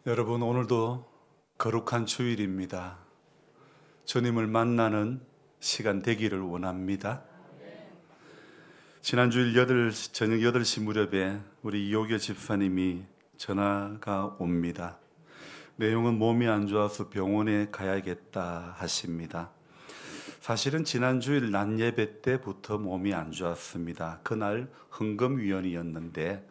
여러분, 오늘도 거룩한 주일입니다. 주님을 만나는 시간 되기를 원합니다. 지난 주일 저녁 8시 무렵에 우리 이호교 집사님이 전화가 옵니다. 내용은 몸이 안 좋아서 병원에 가야겠다 하십니다. 사실은 지난 주일 낮 예배 때부터 몸이 안 좋았습니다. 그날 헌금위원이었는데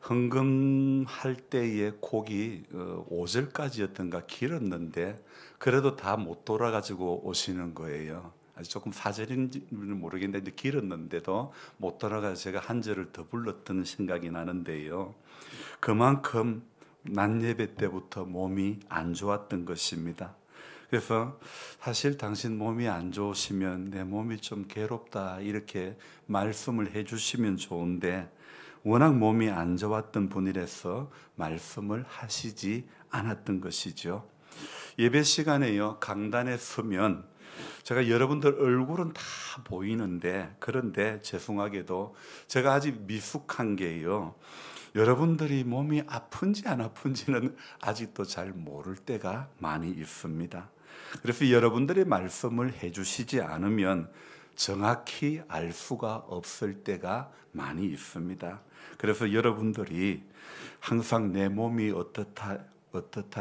헌금할 때의 곡이 5절까지였던가 길었는데 그래도 다 못 돌아가지고 오시는 거예요. 아직 조금 사절인지는 모르겠는데 길었는데도 못 돌아가서 제가 한 절을 더 불렀던 생각이 나는데요. 그만큼 낮 예배 때부터 몸이 안 좋았던 것입니다. 그래서 사실 당신 몸이 안 좋으시면 내 몸이 좀 괴롭다 이렇게 말씀을 해주시면 좋은데 워낙 몸이 안 좋았던 분이라서 말씀을 하시지 않았던 것이죠. 예배 시간에요, 강단에 서면 제가 여러분들 얼굴은 다 보이는데, 그런데 죄송하게도 제가 아직 미숙한 게요, 여러분들이 몸이 아픈지 안 아픈지는 아직도 잘 모를 때가 많이 있습니다. 그래서 여러분들의 말씀을 해주시지 않으면 정확히 알 수가 없을 때가 많이 있습니다. 그래서 여러분들이 항상 내 몸이 어떻다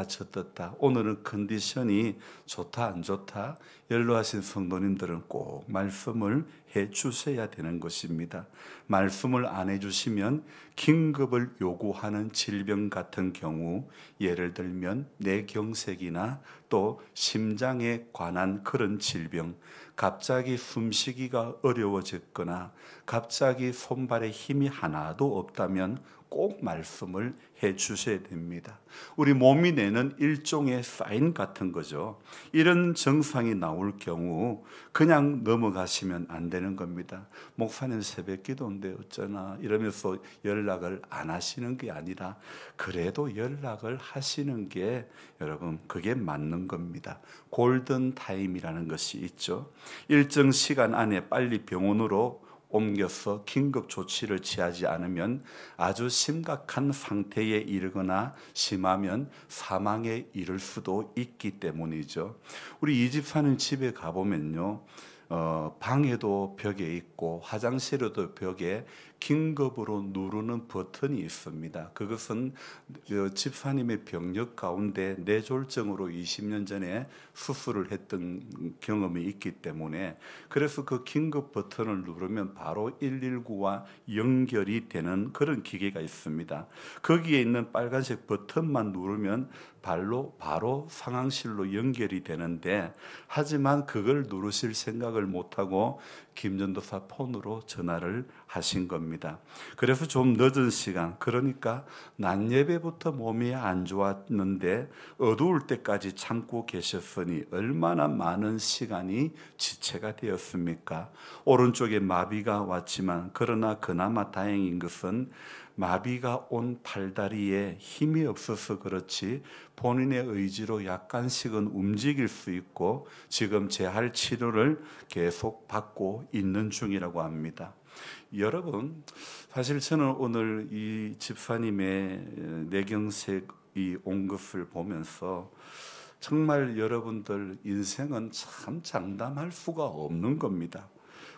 저떻다, 오늘은 컨디션이 좋다 안 좋다, 연로하신 성도님들은 꼭 말씀을 해 주셔야 되는 것입니다. 말씀을 안 해주시면 긴급을 요구하는 질병 같은 경우, 예를 들면 뇌경색이나 또 심장에 관한 그런 질병, 갑자기 숨쉬기가 어려워졌거나 갑자기 손발에 힘이 하나도 없다면 꼭 말씀을 해 주셔야 됩니다. 우리 몸이 내는 일종의 사인 같은 거죠. 이런 증상이 나올 경우 그냥 넘어가시면 안 되는 겁니다. 목사님 새벽 기도인데 어쩌나 이러면서 연락을 안 하시는 게 아니라 그래도 연락을 하시는 게 여러분 그게 맞는 겁니다. 골든 타임이라는 것이 있죠. 일정 시간 안에 빨리 병원으로 옮겨서 긴급 조치를 취하지 않으면 아주 심각한 상태에 이르거나 심하면 사망에 이를 수도 있기 때문이죠. 우리 이 집사님 집에 가보면요, 방에도 벽에 있고 화장실에도 벽에 긴급으로 누르는 버튼이 있습니다. 그것은 집사님의 병력 가운데 뇌졸중으로 20년 전에 수술을 했던 경험이 있기 때문에, 그래서 그 긴급 버튼을 누르면 바로 119와 연결이 되는 그런 기계가 있습니다. 거기에 있는 빨간색 버튼만 누르면 바로 상황실로 연결이 되는데, 하지만 그걸 누르실 생각을 못하고 김전도사 폰으로 전화를 하신 겁니다. 그래서 좀 늦은 시간, 그러니까 낮 예배부터 몸이 안 좋았는데 어두울 때까지 참고 계셨으니 얼마나 많은 시간이 지체가 되었습니까? 오른쪽에 마비가 왔지만 그러나 그나마 다행인 것은 마비가 온 팔다리에 힘이 없어서 그렇지 본인의 의지로 약간씩은 움직일 수 있고 지금 재활 치료를 계속 받고 있는 중이라고 합니다. 여러분, 사실 저는 오늘 이 집사님의 뇌경색이 온 것을 보면서 정말 여러분들 인생은 참 장담할 수가 없는 겁니다.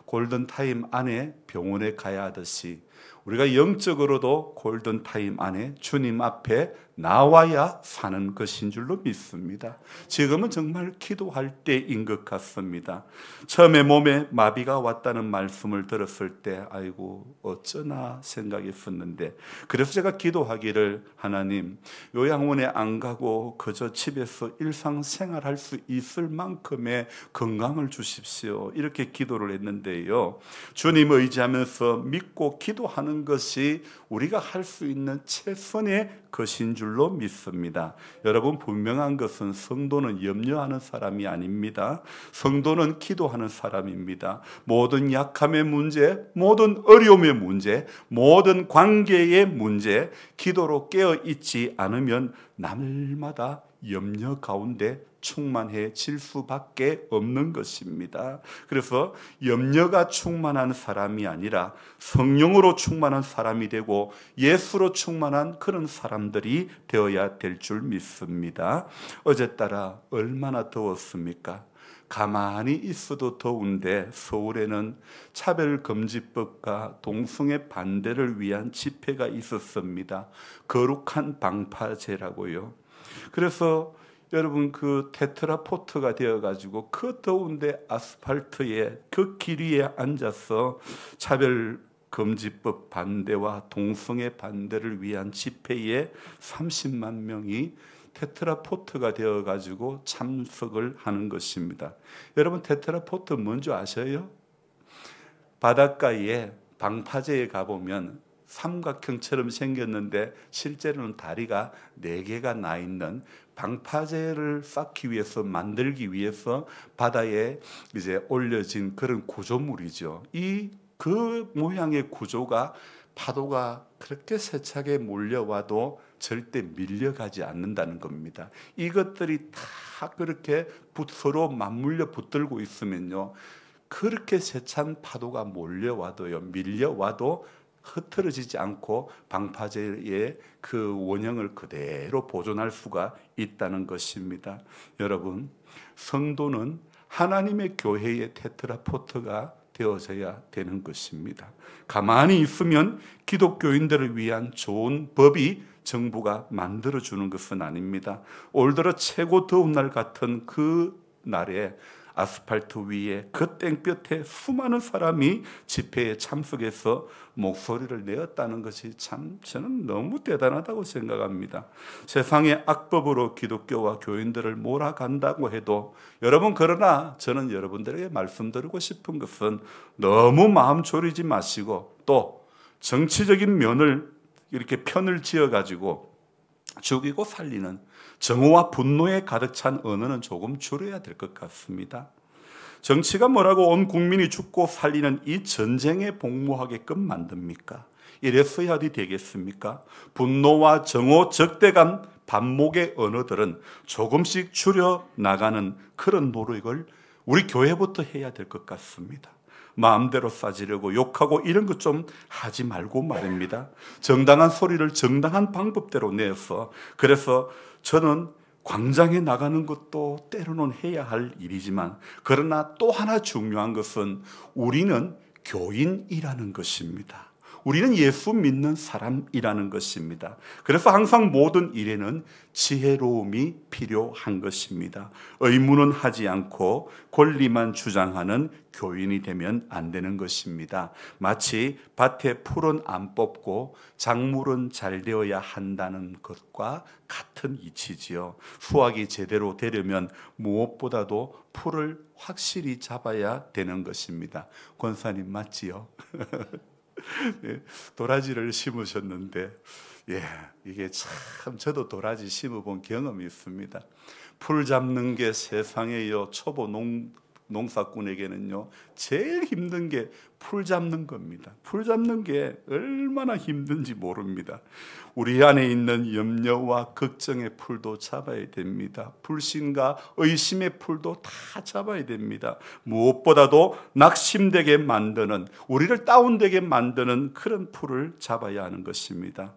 골든타임 안에 병원에 가야 하듯이 우리가 영적으로도 골든타임 안에 주님 앞에 나와야 사는 것인 줄로 믿습니다. 지금은 정말 기도할 때인 것 같습니다. 처음에 몸에 마비가 왔다는 말씀을 들었을 때 아이고 어쩌나 생각했었는데, 그래서 제가 기도하기를, 하나님 요양원에 안 가고 그저 집에서 일상생활할 수 있을 만큼의 건강을 주십시오, 이렇게 기도를 했는데요, 주님 의지하면서 믿고 기도하는 것이 우리가 할 수 있는 최선의 것인 줄로 믿습니다. 여러분, 분명한 것은 성도는 염려하는 사람이 아닙니다. 성도는 기도하는 사람입니다. 모든 약함의 문제, 모든 어려움의 문제, 모든 관계의 문제, 기도로 깨어 있지 않으면 날마다 염려 가운데 충만해질 수밖에 없는 것입니다. 그래서 염려가 충만한 사람이 아니라 성령으로 충만한 사람이 되고 예수로 충만한 그런 사람들이 되어야 될 줄 믿습니다. 어제 따라 얼마나 더웠습니까? 가만히 있어도 더운데 서울에는 차별금지법과 동성애 반대를 위한 집회가 있었습니다. 거룩한 방파제라고요. 그래서 여러분 그 테트라포트가 되어가지고 그 더운데 아스팔트에 그 길 위에 앉아서 차별금지법 반대와 동성애 반대를 위한 집회에 30만 명이 테트라포트가 되어가지고 참석을 하는 것입니다. 여러분 테트라포트 뭔지 아셔요? 바닷가에 방파제에 가보면 삼각형처럼 생겼는데 실제로는 다리가 4개가 나 있는 방파제를 쌓기 위해서 만들기 위해서 바다에 이제 올려진 그런 구조물이죠. 그 모양의 구조가 파도가 그렇게 세차게 몰려와도 절대 밀려가지 않는다는 겁니다. 이것들이 다 그렇게 서로 맞물려 붙들고 있으면요, 그렇게 세찬 파도가 몰려와도요, 밀려와도 흐트러지지 않고 방파제의 그 원형을 그대로 보존할 수가 있다는 것입니다. 여러분, 성도는 하나님의 교회의 테트라포트가 되어져야 되는 것입니다. 가만히 있으면 기독교인들을 위한 좋은 법이 정부가 만들어주는 것은 아닙니다. 올 들어 최고 더운 날 같은 그 날에 아스팔트 위에 그 땡볕에 수많은 사람이 집회에 참석해서 목소리를 내었다는 것이 참 저는 너무 대단하다고 생각합니다. 세상의 악법으로 기독교와 교인들을 몰아간다고 해도 여러분, 그러나 저는 여러분들에게 말씀드리고 싶은 것은 너무 마음 졸이지 마시고 또 정치적인 면을 이렇게 편을 지어가지고 죽이고 살리는 정오와 분노에 가득 찬 언어는 조금 줄여야 될 것 같습니다. 정치가 뭐라고 온 국민이 죽고 살리는 이 전쟁에 복무하게끔 만듭니까? 이래서야 어디 되겠습니까? 분노와 정오, 적대감, 반목의 언어들은 조금씩 줄여나가는 그런 노력을 우리 교회부터 해야 될 것 같습니다. 마음대로 싸지려고 욕하고 이런 것 좀 하지 말고 말입니다. 정당한 소리를 정당한 방법대로 내서, 그래서 저는 광장에 나가는 것도 때로는 해야 할 일이지만, 그러나 또 하나 중요한 것은 우리는 교인이라는 것입니다. 우리는 예수 믿는 사람이라는 것입니다. 그래서 항상 모든 일에는 지혜로움이 필요한 것입니다. 의무는 하지 않고 권리만 주장하는 교인이 되면 안 되는 것입니다. 마치 밭에 풀은 안 뽑고 작물은 잘 되어야 한다는 것과 같은 이치지요. 수확이 제대로 되려면 무엇보다도 풀을 확실히 잡아야 되는 것입니다. 권사님 맞지요? 도라지를 심으셨는데, 이게 참 저도 도라지 심어본 경험이 있습니다. 풀 잡는 게 세상에요, 초보 농사꾼에게는요 제일 힘든 게 풀 잡는 겁니다. 풀 잡는 게 얼마나 힘든지 모릅니다. 우리 안에 있는 염려와 걱정의 풀도 잡아야 됩니다. 불신과 의심의 풀도 다 잡아야 됩니다. 무엇보다도 낙심되게 만드는, 우리를 다운되게 만드는 그런 풀을 잡아야 하는 것입니다.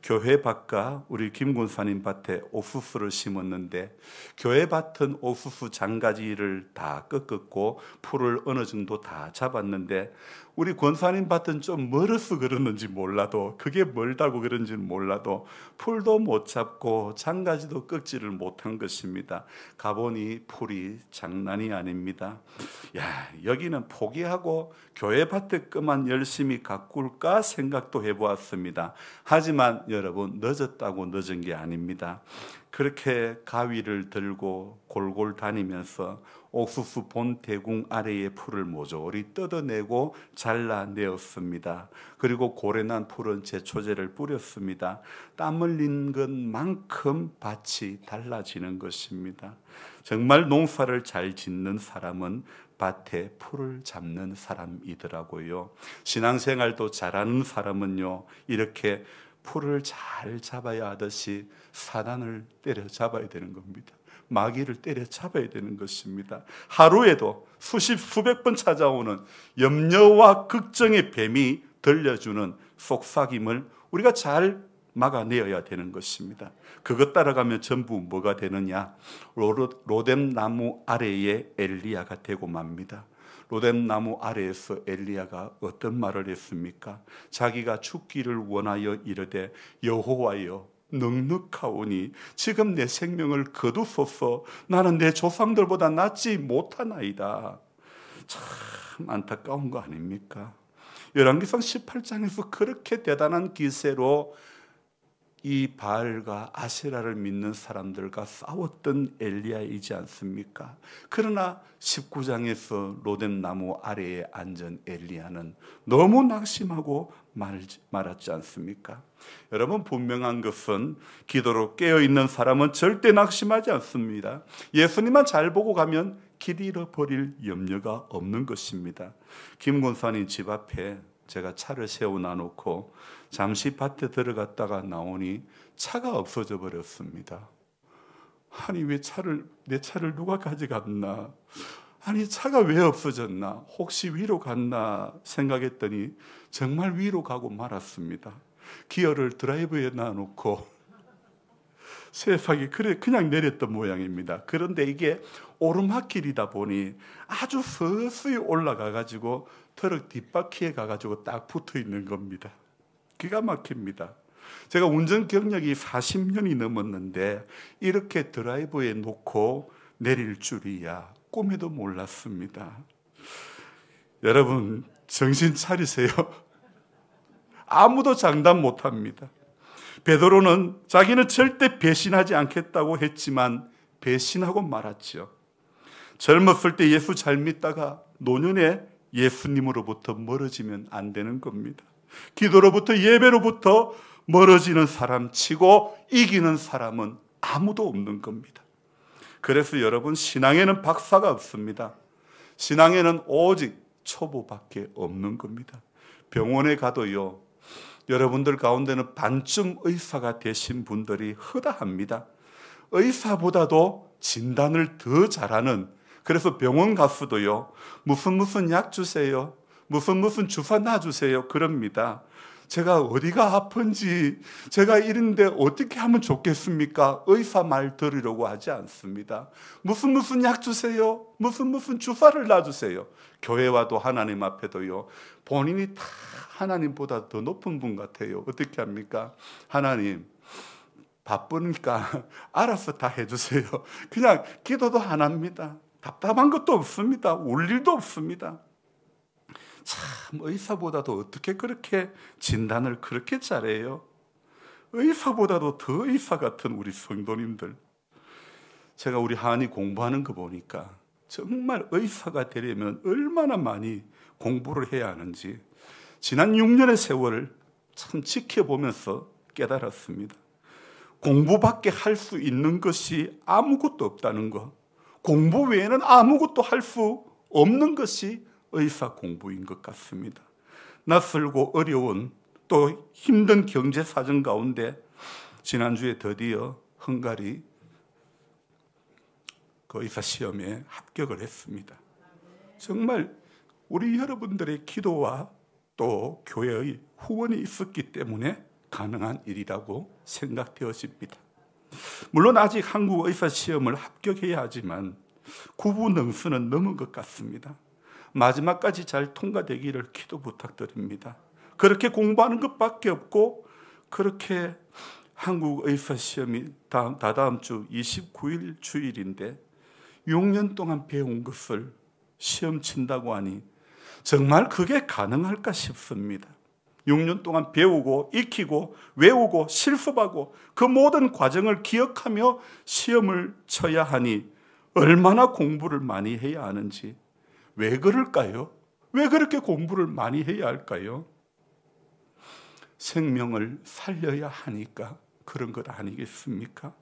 교회 밭과 우리 김군사님 밭에 옥수수를 심었는데, 교회 밭은 옥수수 장가지를 다 꺾었고 풀을 어느 정도 다 잡았는데, 우리 권사님 밭은 좀 멀어서 그러는지 몰라도, 그게 멀다고 그런지는 몰라도 풀도 못 잡고 장가지도 꺾지를 못한 것입니다. 가보니 풀이 장난이 아닙니다. 여기는 포기하고 교회 밭에 것만 열심히 가꿀까 생각도 해보았습니다. 하지만 여러분, 늦었다고 늦은 게 아닙니다. 그렇게 가위를 들고 골골 다니면서 옥수수 본 대궁 아래의 풀을 모조리 뜯어내고 잘라내었습니다. 그리고 고래난 풀은 제초제를 뿌렸습니다. 땀 흘린 것만큼 밭이 달라지는 것입니다. 정말 농사를 잘 짓는 사람은 밭에 풀을 잡는 사람이더라고요. 신앙생활도 잘하는 사람은요, 이렇게 풀을 잘 잡아야 하듯이 사단을 때려잡아야 되는 겁니다. 마귀를 때려잡아야 되는 것입니다. 하루에도 수백 번 찾아오는 염려와 걱정의 뱀이 들려주는 속삭임을 우리가 잘 막아내어야 되는 것입니다. 그것 따라가면 전부 뭐가 되느냐? 로뎀나무 아래에 엘리야가 되고 맙니다. 로뎀나무 아래에서 엘리야가 어떤 말을 했습니까? 자기가 죽기를 원하여 이르되 여호와여 넉넉하오니 지금 내 생명을 거두소서. 나는 내 조상들보다 낫지 못하나이다. 참 안타까운 거 아닙니까? 열왕기상 18장에서 그렇게 대단한 기세로 이 바알과 아세라를 믿는 사람들과 싸웠던 엘리야이지 않습니까? 그러나 19장에서 로뎀나무 아래에 앉은 엘리야는 너무 낙심하고 말았지 않습니까? 여러분, 분명한 것은 기도로 깨어있는 사람은 절대 낙심하지 않습니다. 예수님만 잘 보고 가면 길 잃어버릴 염려가 없는 것입니다. 김 권사님 집 앞에 제가 차를 세워놔놓고 잠시 밭에 들어갔다가 나오니 차가 없어져 버렸습니다. 아니 왜 내 차를 누가 가져갔나? 아니 차가 왜 없어졌나? 혹시 위로 갔나 생각했더니 정말 위로 가고 말았습니다. 기어를 드라이브에 놔놓고 세상에 그냥 내렸던 모양입니다. 그런데 이게 오르막길이다 보니 아주 서서히 올라가가지고 트럭 뒷바퀴에 가가지고 딱 붙어 있는 겁니다. 기가 막힙니다. 제가 운전 경력이 40년이 넘었는데 이렇게 드라이브에 놓고 내릴 줄이야 꿈에도 몰랐습니다. 여러분 정신 차리세요. 아무도 장담 못합니다. 베드로는 자기는 절대 배신하지 않겠다고 했지만 배신하고 말았죠. 젊었을 때 예수 잘 믿다가 노년에 예수님으로부터 멀어지면 안 되는 겁니다. 기도로부터 예배로부터 멀어지는 사람 치고 이기는 사람은 아무도 없는 겁니다. 그래서 여러분 신앙에는 박사가 없습니다. 신앙에는 오직 초보밖에 없는 겁니다. 병원에 가도요, 여러분들 가운데는 반쯤 의사가 되신 분들이 허다합니다. 의사보다도 진단을 더 잘하는, 그래서 병원 가서도요 무슨 약 주세요, 무슨 주사 놔주세요 그럽니다. 제가 어디가 아픈지, 제가 이런데 어떻게 하면 좋겠습니까? 의사 말 들으려고 하지 않습니다. 무슨 약 주세요, 무슨 주사를 놔주세요. 교회와도 하나님 앞에도요 본인이 다 하나님보다 더 높은 분 같아요. 어떻게 합니까? 하나님 바쁘니까 알아서 다 해주세요. 그냥 기도도 안 합니다. 답답한 것도 없습니다. 울 일도 없습니다. 참 의사보다도 어떻게 그렇게 진단을 그렇게 잘해요? 의사보다도 더 의사 같은 우리 성도님들. 제가 우리 하은이 공부하는 거 보니까 정말 의사가 되려면 얼마나 많이 공부를 해야 하는지 지난 6년의 세월을 참 지켜보면서 깨달았습니다. 공부밖에 할 수 있는 것이 아무것도 없다는 것, 공부 외에는 아무것도 할 수 없는 것이 의사 공부인 것 같습니다. 낯설고 어려운 또 힘든 경제 사정 가운데 지난주에 드디어 헝가리 그 의사 시험에 합격을 했습니다. 정말 우리 여러분들의 기도와 또 교회의 후원이 있었기 때문에 가능한 일이라고 생각되어집니다. 물론 아직 한국 의사 시험을 합격해야 하지만 구분능수는 넘은 것 같습니다. 마지막까지 잘 통과되기를 기도 부탁드립니다. 그렇게 공부하는 것밖에 없고, 그렇게 한국 의사 시험이 다다음 주 29일 주일인데 6년 동안 배운 것을 시험 친다고 하니 정말 그게 가능할까 싶습니다. 6년 동안 배우고 익히고 외우고 실습하고 그 모든 과정을 기억하며 시험을 쳐야 하니 얼마나 공부를 많이 해야 하는지. 왜 그럴까요? 왜 그렇게 공부를 많이 해야 할까요? 생명을 살려야 하니까 그런 것 아니겠습니까?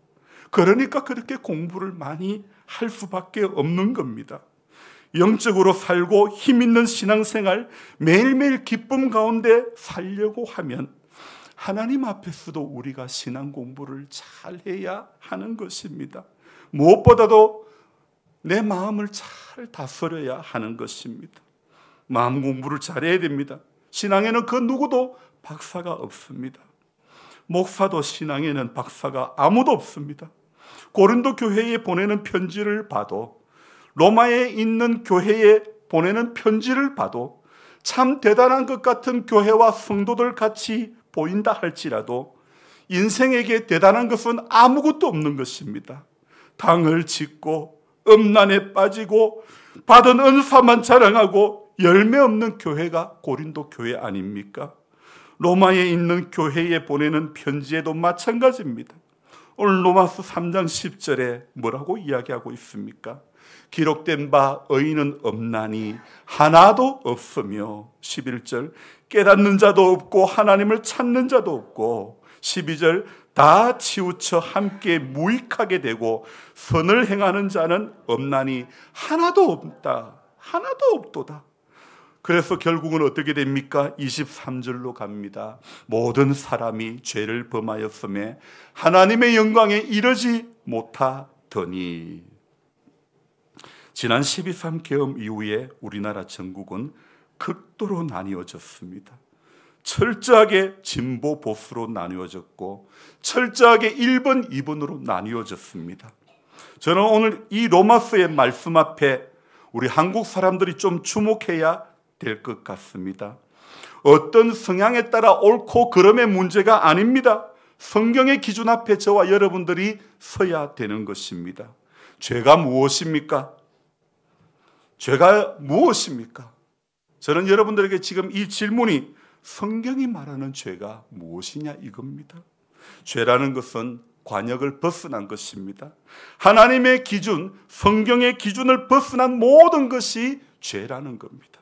그러니까 그렇게 공부를 많이 할 수밖에 없는 겁니다. 영적으로 살고 힘 있는 신앙생활, 매일매일 기쁨 가운데 살려고 하면 하나님 앞에서도 우리가 신앙 공부를 잘 해야 하는 것입니다. 무엇보다도 내 마음을 잘 다스려야 하는 것입니다. 마음 공부를 잘해야 됩니다. 신앙에는 그 누구도 박사가 없습니다. 목사도 신앙에는 박사가 아무도 없습니다. 고린도 교회에 보내는 편지를 봐도, 로마에 있는 교회에 보내는 편지를 봐도 참 대단한 것 같은 교회와 성도들 같이 보인다 할지라도 인생에게 대단한 것은 아무것도 없는 것입니다. 당을 짓고 음란에 빠지고 받은 은사만 자랑하고 열매 없는 교회가 고린도 교회 아닙니까? 로마에 있는 교회에 보내는 편지에도 마찬가지입니다. 오늘 로마서 3장 10절에 뭐라고 이야기하고 있습니까? 기록된 바 의인은 없나니 하나도 없으며, 11절 깨닫는 자도 없고 하나님을 찾는 자도 없고, 12절 다 치우쳐 함께 무익하게 되고 선을 행하는 자는 없나니 하나도 없다. 하나도 없도다. 그래서 결국은 어떻게 됩니까? 23절로 갑니다. 모든 사람이 죄를 범하였음에 하나님의 영광에 이르지 못하더니. 지난 12.3 계엄 이후에 우리나라 전국은 극도로 나뉘어졌습니다. 철저하게 진보 보수로 나뉘어졌고 철저하게 1번, 2번으로 나뉘어졌습니다. 저는 오늘 이 로마서의 말씀 앞에 우리 한국 사람들이 좀 주목해야 될 것 같습니다. 어떤 성향에 따라 옳고 그름의 문제가 아닙니다. 성경의 기준 앞에 저와 여러분들이 서야 되는 것입니다. 죄가 무엇입니까? 죄가 무엇입니까? 저는 여러분들에게 지금 이 질문이 성경이 말하는 죄가 무엇이냐 이겁니다. 죄라는 것은 관역을 벗어난 것입니다. 하나님의 기준, 성경의 기준을 벗어난 모든 것이 죄라는 겁니다.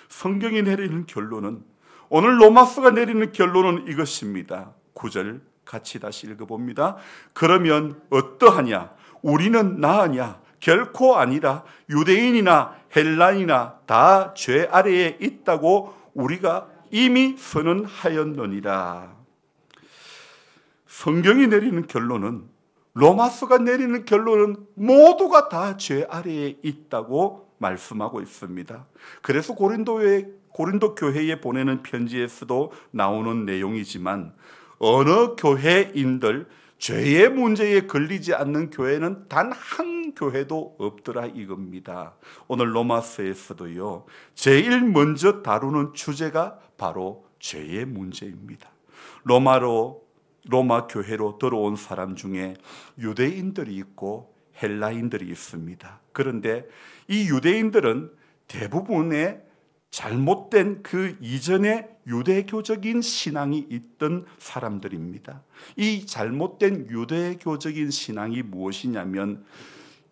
성경이 내리는 결론은, 오늘 로마서가 내리는 결론은 이것입니다. 9절 같이 다시 읽어봅니다. 그러면 어떠하냐? 우리는 나으냐? 결코 아니라 유대인이나 헬라인이나 다 죄 아래에 있다고 우리가 이미 선언하였느니라. 성경이 내리는 결론은, 로마서가 내리는 결론은 모두가 다 죄 아래에 있다고 말씀하고 있습니다. 그래서 고린도 교회에 보내는 편지에서도 나오는 내용이지만 어느 교회인들 죄의 문제에 걸리지 않는 교회는 단 한 교회도 없더라 이겁니다. 오늘 로마서에서도요, 제일 먼저 다루는 주제가 바로 죄의 문제입니다. 로마 교회로 들어온 사람 중에 유대인들이 있고 헬라인들이 있습니다. 그런데 이 유대인들은 대부분의 잘못된 그 이전에 유대교적인 신앙이 있던 사람들입니다. 이 잘못된 유대교적인 신앙이 무엇이냐면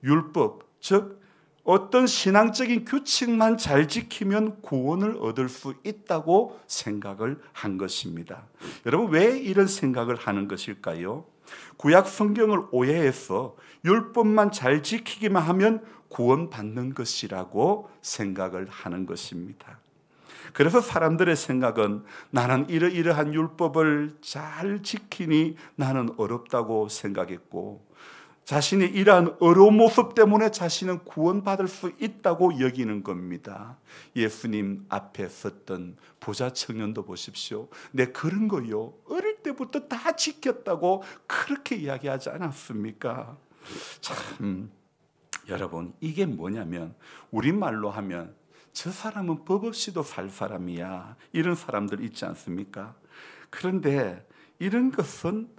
율법, 즉 어떤 신앙적인 규칙만 잘 지키면 구원을 얻을 수 있다고 생각을 한 것입니다. 여러분, 왜 이런 생각을 하는 것일까요? 구약 성경을 오해해서 율법만 잘 지키기만 하면 구원받는 것이라고 생각을 하는 것입니다. 그래서 사람들의 생각은 나는 이러이러한 율법을 잘 지키니 나는 어렵다고 생각했고, 자신의 이러한 어려운 모습 때문에 자신은 구원받을 수 있다고 여기는 겁니다. 예수님 앞에 섰던 부자 청년도 보십시오. 내 그런 거요, 어릴 때부터 다 지켰다고 그렇게 이야기하지 않았습니까? 참, 여러분, 이게 뭐냐면 우리말로 하면 저 사람은 법 없이도 살 사람이야, 이런 사람들 있지 않습니까? 그런데 이런 것은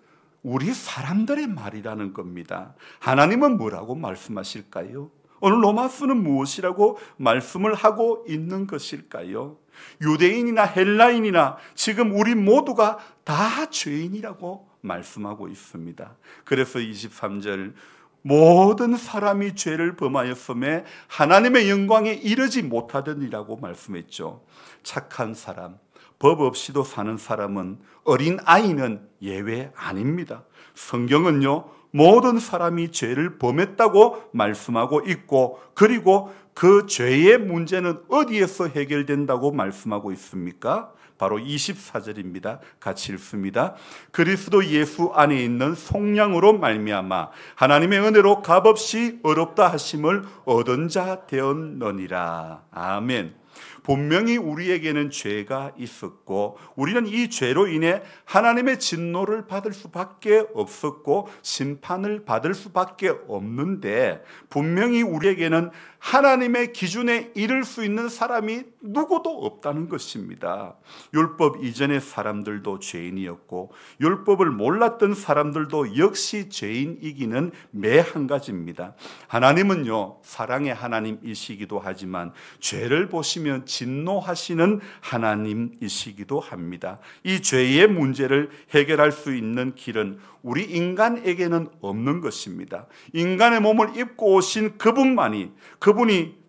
우리 사람들의 말이라는 겁니다. 하나님은 뭐라고 말씀하실까요? 오늘 로마서는 무엇이라고 말씀을 하고 있는 것일까요? 유대인이나 헬라인이나 지금 우리 모두가 다 죄인이라고 말씀하고 있습니다. 그래서 23절 모든 사람이 죄를 범하였음에 하나님의 영광에 이르지 못하더니라고 말씀했죠. 착한 사람, 법 없이도 사는 사람은, 어린 아이는 예외 아닙니다. 성경은요, 모든 사람이 죄를 범했다고 말씀하고 있고, 그리고 그 죄의 문제는 어디에서 해결된다고 말씀하고 있습니까? 바로 24절입니다. 같이 읽습니다. 그리스도 예수 안에 있는 속량으로 말미암아 하나님의 은혜로 값없이 어렵다 하심을 얻은 자 되었느니라. 아멘. 분명히 우리에게는 죄가 있었고 우리는 이 죄로 인해 하나님의 진노를 받을 수밖에 없었고 심판을 받을 수밖에 없는데, 분명히 우리에게는 하나님의 기준에 이를 수 있는 사람이 누구도 없다는 것입니다. 율법 이전의 사람들도 죄인이었고 율법을 몰랐던 사람들도 역시 죄인이기는 매 한 가지입니다. 하나님은요, 사랑의 하나님이시기도 하지만 죄를 보시면 진노하시는 하나님이시기도 합니다. 이 죄의 문제를 해결할 수 있는 길은 우리 인간에게는 없는 것입니다. 인간의 몸을 입고 오신 그분이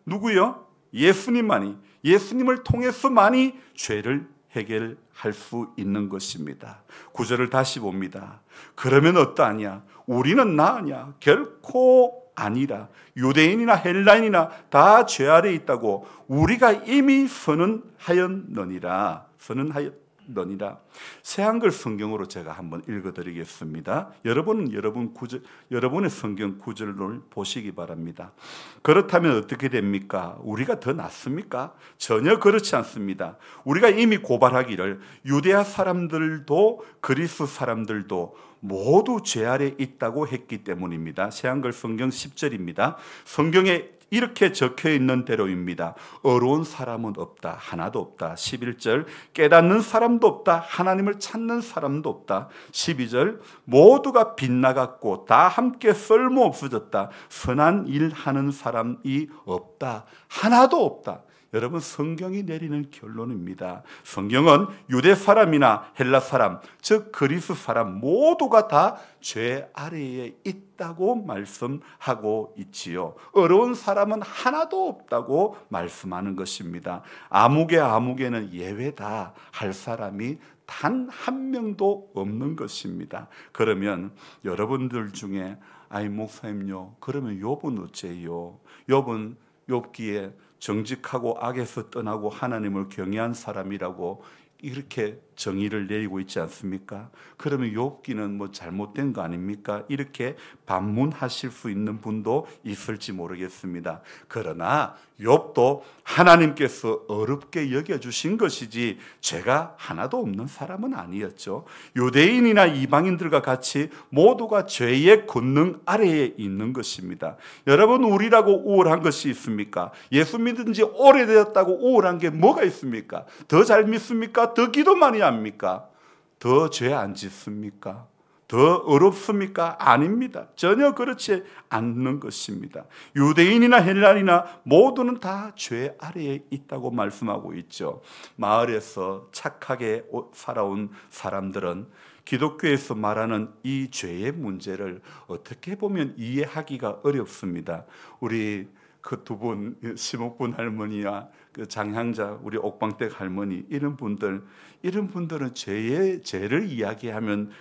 누구요? 예수님을 통해서만이 죄를 해결할 수 있는 것입니다. 9절을 다시 봅니다. 그러면 어떠하냐? 우리는 나으냐? 결코 아니라. 유대인이나 헬라인이나 다 죄 아래 있다고 우리가 이미 선언하였느니라. 새 한글 성경으로 제가 한번 읽어드리겠습니다. 여러분은 여러분의 성경 구절을 보시기 바랍니다. 그렇다면 어떻게 됩니까? 우리가 더 낫습니까? 전혀 그렇지 않습니다. 우리가 이미 고발하기를 유대아 사람들도 그리스 사람들도 모두 죄 아래 있다고 했기 때문입니다. 새 한글 성경 10절입니다. 성경에 이렇게 적혀 있는 대로입니다. 어려운 사람은 없다, 하나도 없다. 11절, 깨닫는 사람도 없다, 하나님을 찾는 사람도 없다. 12절, 모두가 빗나갔고 다 함께 쓸모없어졌다, 선한 일 하는 사람이 없다, 하나도 없다. 여러분, 성경이 내리는 결론입니다. 성경은 유대 사람이나 헬라 사람, 즉 그리스 사람 모두가 다 죄 아래에 있다고 말씀하고 있지요. 어려운 사람은 하나도 없다고 말씀하는 것입니다. 아무개는 예외다 할 사람이 단 한 명도 없는 것입니다. 그러면 여러분들 중에 목사님요, 그러면 욥은 어째요? 욥은 욥기에 정직하고 악에서 떠나고 하나님을 경외한 사람이라고 이렇게 정의를 내리고 있지 않습니까? 그러면 욥기는 뭐 잘못된 거 아닙니까? 이렇게 반문하실 수 있는 분도 있을지 모르겠습니다. 그러나 욥도 하나님께서 어렵게 여겨주신 것이지 죄가 하나도 없는 사람은 아니었죠. 유대인이나 이방인들과 같이 모두가 죄의 권능 아래에 있는 것입니다. 여러분, 우리라고 우월한 것이 있습니까? 예수 믿은 지 오래되었다고 우월한 게 뭐가 있습니까? 더 잘 믿습니까? 더 기도 많이 합니까? 더 죄 안 짓습니까? 더 어렵습니까? 아닙니다. 전혀 그렇지 않는 것입니다. 유대인이나 헬라인이나 모두는 다 죄 아래에 있다고 말씀하고 있죠. 마을에서 착하게 살아온 사람들은 기독교에서 말하는 이 죄의 문제를 어떻게 보면 이해하기가 어렵습니다. 우리 그 두 분, 심옥분 할머니와 그 장향자, 우리 옥방댁 할머니, 이런 분들은 죄를 이야기하면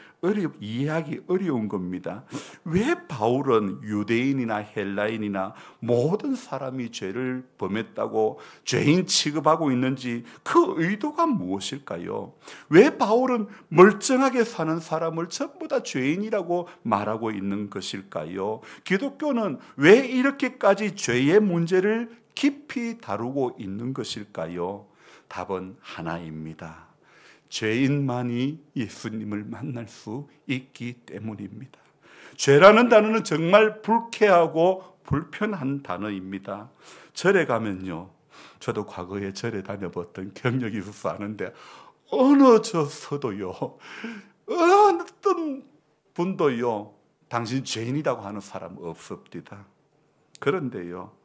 이해하기 어려운 겁니다. 왜 바울은 유대인이나 헬라인이나 모든 사람이 죄를 범했다고 죄인 취급하고 있는지 그 의도가 무엇일까요? 왜 바울은 멀쩡하게 사는 사람을 전부 다 죄인이라고 말하고 있는 것일까요? 기독교는 왜 이렇게까지 죄의 문제를 깊이 다루고 있는 것일까요? 답은 하나입니다. 죄인만이 예수님을 만날 수 있기 때문입니다. 죄라는 단어는 정말 불쾌하고 불편한 단어입니다. 절에 가면요, 저도 과거에 절에 다녀봤던 경력이 있어서 아는데 어느 저서도요, 어떤 분도요, 당신 죄인이라고 하는 사람 없습니다. 그런데요,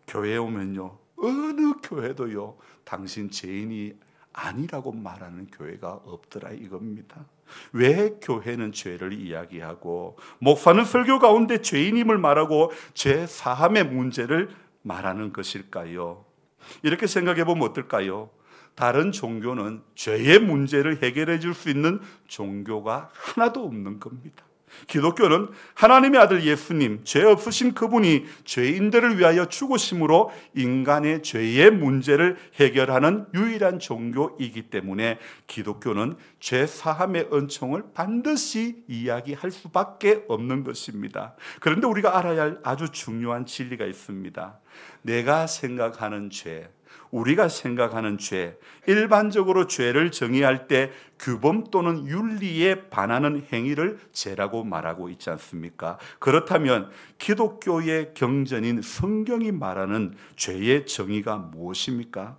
교회에 오면요, 어느 교회도요, 당신 죄인이 아니라고 말하는 교회가 없더라 이겁니다. 왜 교회는 죄를 이야기하고 목사는 설교 가운데 죄인임을 말하고 죄 사함의 문제를 말하는 것일까요? 이렇게 생각해 보면 어떨까요? 다른 종교는 죄의 문제를 해결해 줄 수 있는 종교가 하나도 없는 겁니다. 기독교는 하나님의 아들 예수님, 죄 없으신 그분이 죄인들을 위하여 죽으심으로 인간의 죄의 문제를 해결하는 유일한 종교이기 때문에 기독교는 죄 사함의 은총을 반드시 이야기할 수밖에 없는 것입니다. 그런데 우리가 알아야 할 아주 중요한 진리가 있습니다. 내가 생각하는 죄, 우리가 생각하는 죄, 일반적으로 죄를 정의할 때 규범 또는 윤리에 반하는 행위를 죄라고 말하고 있지 않습니까? 그렇다면 기독교의 경전인 성경이 말하는 죄의 정의가 무엇입니까?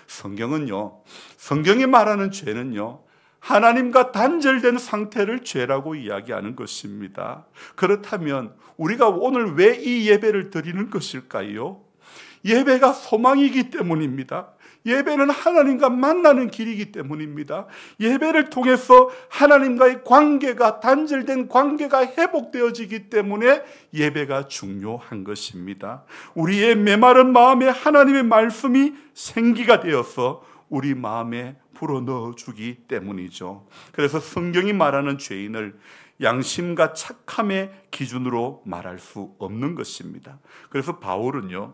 성경이 말하는 죄는요, 하나님과 단절된 상태를 죄라고 이야기하는 것입니다. 그렇다면 우리가 오늘 왜 이 예배를 드리는 것일까요? 예배가 소망이기 때문입니다. 예배는 하나님과 만나는 길이기 때문입니다. 예배를 통해서 하나님과의 관계가, 단절된 관계가 회복되어지기 때문에 예배가 중요한 것입니다. 우리의 메마른 마음에 하나님의 말씀이 생기가 되어서 우리 마음에 불어넣어 주기 때문이죠. 그래서 성경이 말하는 죄인을 양심과 착함의 기준으로 말할 수 없는 것입니다. 그래서 바울은요,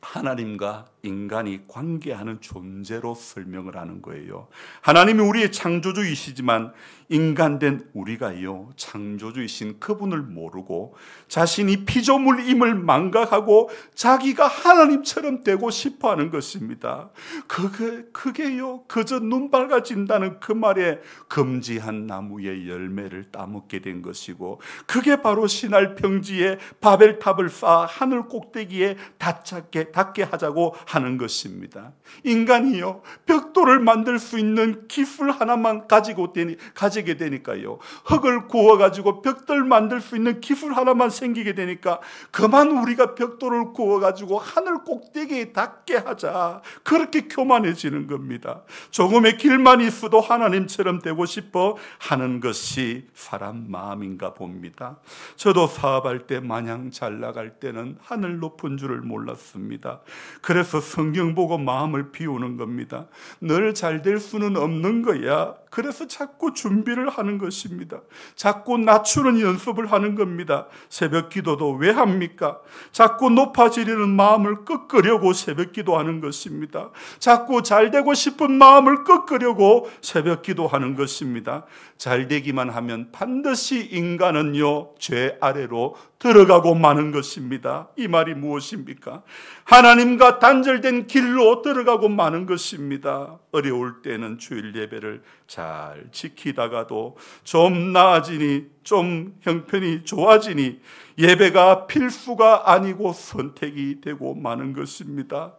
하나님과 인간이 관계하는 존재로 설명을 하는 거예요. 하나님이 우리의 창조주이시지만 인간된 우리가요, 창조주이신 그분을 모르고 자신이 피조물임을 망각하고 자기가 하나님처럼 되고 싶어 하는 것입니다. 그게요, 그저 눈 밝아진다는 그 말에 금지한 나무의 열매를 따먹게 된 것이고, 그게 바로 신할 평지에 바벨탑을 쌓아 하늘 꼭대기에 닿게 하자고 하는 것입니다. 인간이요, 벽돌을 만들 수 있는 기술 하나만 가지게 되니까요, 흙을 구워가지고 벽돌 만들 수 있는 기술 하나만 생기게 되니까 그만 우리가 벽돌을 구워가지고 하늘 꼭대기에 닿게 하자, 그렇게 교만해지는 겁니다. 조금의 길만 있어도 하나님처럼 되고 싶어 하는 것이 사람 마음인가 봅니다. 저도 사업할 때 마냥 잘 나갈 때는 하늘 높은 줄을 몰랐습니다. 그래서 성경 보고 마음을 비우는 겁니다. 늘 잘 될 수는 없는 거야. 그래서 자꾸 준비를 하는 것입니다. 자꾸 낮추는 연습을 하는 겁니다. 새벽 기도도 왜 합니까? 자꾸 높아지려는 마음을 꺾으려고 새벽 기도하는 것입니다. 자꾸 잘 되고 싶은 마음을 꺾으려고 새벽 기도하는 것입니다. 잘 되기만 하면 반드시 인간은요, 죄 아래로 들어가고 마는 것입니다. 이 말이 무엇입니까? 하나님과 단절된 길로 들어가고 마는 것입니다. 어려울 때는 주일 예배를 잘 지키다가도 좀 나아지니, 좀 형편이 좋아지니 예배가 필수가 아니고 선택이 되고 마는 것입니다.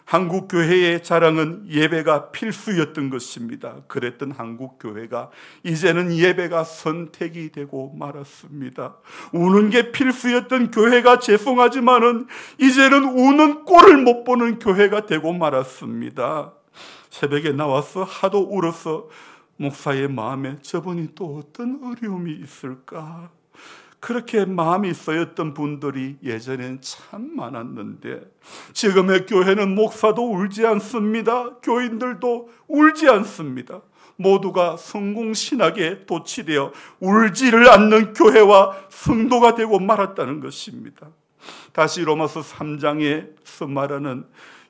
한국 교회의 자랑은 예배가 필수였던 것입니다. 그랬던 한국 교회가 이제는 예배가 선택이 되고 말았습니다. 우는 게 필수였던 교회가 죄송하지만은 이제는 우는 꼴을 못 보는 교회가 되고 말았습니다. 새벽에 나와서 하도 울어서 목사의 마음에 저분이 또 어떤 어려움이 있을까, 그렇게 마음이 쓰였던 분들이 예전엔 참 많았는데 지금의 교회는 목사도 울지 않습니다. 교인들도 울지 않습니다. 모두가 성공신학에 도취되어 울지를 않는 교회와 성도가 되고 말았다는 것입니다. 다시 로마서 3장에서 말하는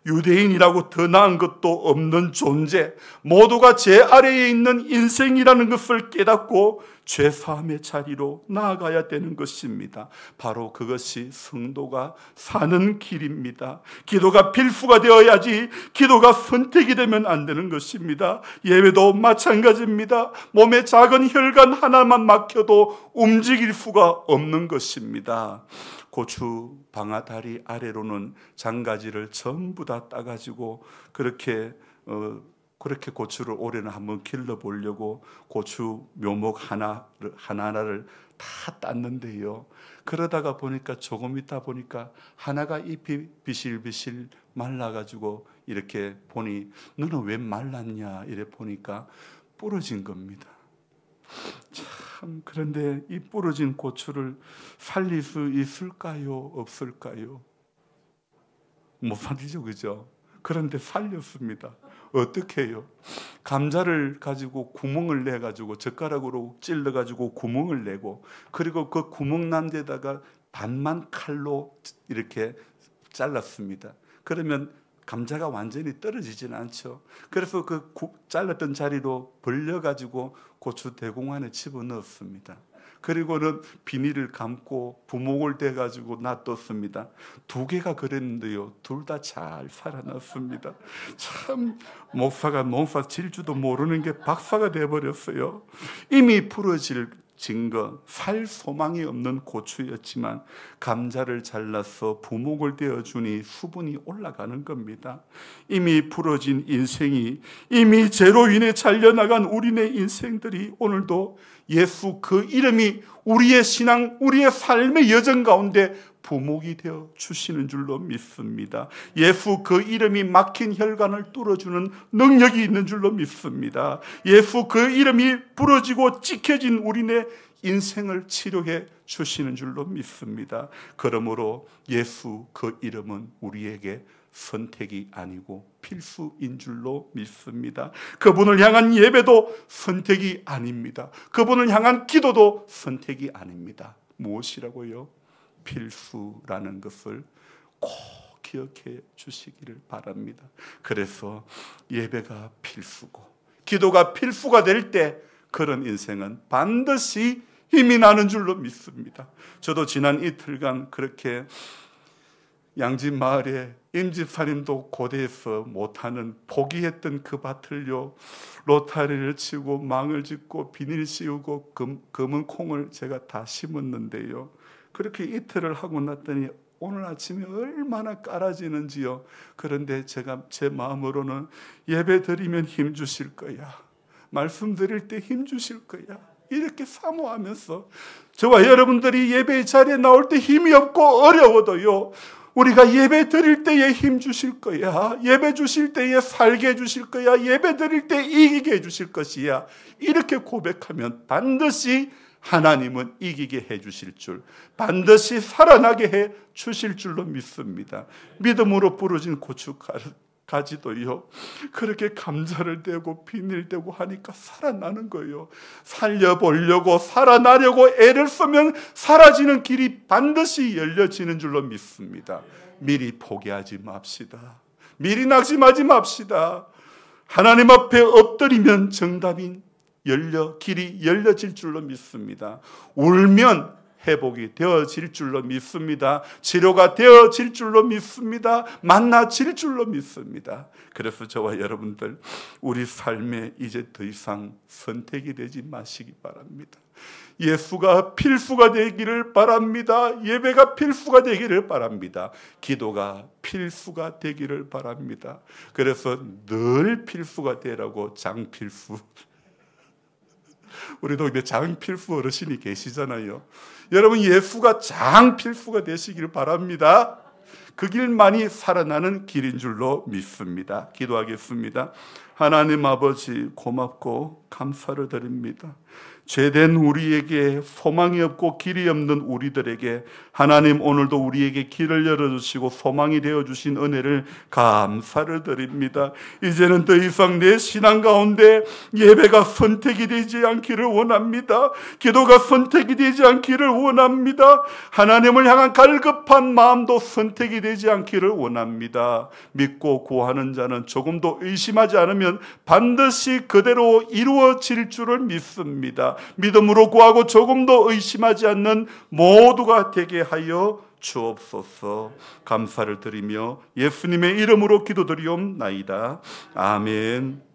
유대인이라고 더 나은 것도 없는 존재, 모두가 제 아래에 있는 인생이라는 것을 깨닫고 죄사함의 자리로 나아가야 되는 것입니다. 바로 그것이 성도가 사는 길입니다. 기도가 필수가 되어야지 기도가 선택이 되면 안 되는 것입니다. 예배도 마찬가지입니다. 몸에 작은 혈관 하나만 막혀도 움직일 수가 없는 것입니다. 고추 방아다리 아래로는 장가지를 전부 다 따가지고 그렇게 고추를 올해는 한번 길러보려고 고추 묘목 하나하나를 다 땄는데요, 그러다가 보니까 조금 있다 보니까 하나가 잎이 비실비실 말라가지고 이렇게 보니 너는 왜 말랐냐 이래 보니까 부러진 겁니다. 참, 그런데 이 부러진 고추를 살릴 수 있을까요? 없을까요? 못 살리죠, 그죠? 그런데 살렸습니다. 어떻게 해요? 감자를 가지고 구멍을 내가지고 젓가락으로 찔러가지고 구멍을 내고, 그리고 그 구멍 난 데다가 반만 칼로 이렇게 잘랐습니다. 그러면 감자가 완전히 떨어지지는 않죠. 그래서 그 잘랐던 자리로 벌려가지고 고추 대공 안에 집어넣었습니다. 그리고는 비닐을 감고 부목을 대가지고 놔뒀습니다. 2개가 그랬는데요, 둘 다 잘 살아났습니다. 참, 목사가 농사 질 줄도 모르는 게 박사가 돼버렸어요. 이미 부러질 증거, 살 소망이 없는 고추였지만 감자를 잘라서 부목을 대어주니 수분이 올라가는 겁니다. 이미 부러진 인생이, 이미 죄로 인해 잘려나간 우리네 인생들이 오늘도 예수 그 이름이 우리의 신앙, 우리의 삶의 여정 가운데 부목이 되어 주시는 줄로 믿습니다. 예수 그 이름이 막힌 혈관을 뚫어주는 능력이 있는 줄로 믿습니다. 예수 그 이름이 부러지고 찢겨진 우리네 인생을 치료해 주시는 줄로 믿습니다. 그러므로 예수 그 이름은 우리에게 선택이 아니고 필수인 줄로 믿습니다. 그분을 향한 예배도 선택이 아닙니다. 그분을 향한 기도도 선택이 아닙니다. 무엇이라고요? 필수라는 것을 꼭 기억해 주시기를 바랍니다. 그래서 예배가 필수고 기도가 필수가 될 때 그런 인생은 반드시 힘이 나는 줄로 믿습니다. 저도 지난 이틀간 그렇게 양진 마을에 임집사님도 고대에서 못하는 포기했던 그 밭을요, 로타리를 치고 망을 짓고 비닐 씌우고 검은 콩을 제가 다 심었는데요, 그렇게 이틀을 하고 났더니 오늘 아침에 얼마나 깔아지는지요. 그런데 제가 제 마음으로는 예배 드리면 힘 주실 거야, 말씀 드릴 때 힘 주실 거야, 이렇게 사모하면서 저와 여러분들이 예배 자리에 나올 때 힘이 없고 어려워도요, 우리가 예배 드릴 때에 힘 주실 거야, 예배 주실 때에 살게 해주실 거야, 예배 드릴 때 이기게 해주실 것이야, 이렇게 고백하면 반드시 하나님은 이기게 해주실 줄, 반드시 살아나게 해 주실 줄로 믿습니다. 믿음으로 부러진 고춧가지도요, 그렇게 감자를 대고 비닐 대고 하니까 살아나는 거예요. 살려보려고 살아나려고 애를 쓰면 사라지는 길이 반드시 열려지는 줄로 믿습니다. 미리 포기하지 맙시다. 미리 낙심하지 맙시다. 하나님 앞에 엎드리면 정답인 길이 열려질 줄로 믿습니다. 울면 회복이 되어질 줄로 믿습니다. 치료가 되어질 줄로 믿습니다. 만나질 줄로 믿습니다. 그래서 저와 여러분들, 우리 삶에 이제 더 이상 선택이 되지 마시기 바랍니다. 예수가 필수가 되기를 바랍니다. 예배가 필수가 되기를 바랍니다. 기도가 필수가 되기를 바랍니다. 그래서 늘 필수가 되라고 장필수, 우리 동네 장필수 어르신이 계시잖아요. 여러분, 예수가 장필수가 되시기를 바랍니다. 그 길만이 살아나는 길인 줄로 믿습니다. 기도하겠습니다. 하나님 아버지, 고맙고 감사를 드립니다. 죄된 우리에게, 소망이 없고 길이 없는 우리들에게 하나님 오늘도 우리에게 길을 열어주시고 소망이 되어주신 은혜를 감사를 드립니다. 이제는 더 이상 내 신앙 가운데 예배가 선택이 되지 않기를 원합니다. 기도가 선택이 되지 않기를 원합니다. 하나님을 향한 갈급한 마음도 선택이 되지 않기를 원합니다. 믿고 구하는 자는 조금도 의심하지 않으면 반드시 그대로 이루어질 줄을 믿습니다. 믿음으로 구하고 조금도 의심하지 않는 모두가 되게 하여 주옵소서. 감사를 드리며 예수님의 이름으로 기도드리옵나이다. 아멘.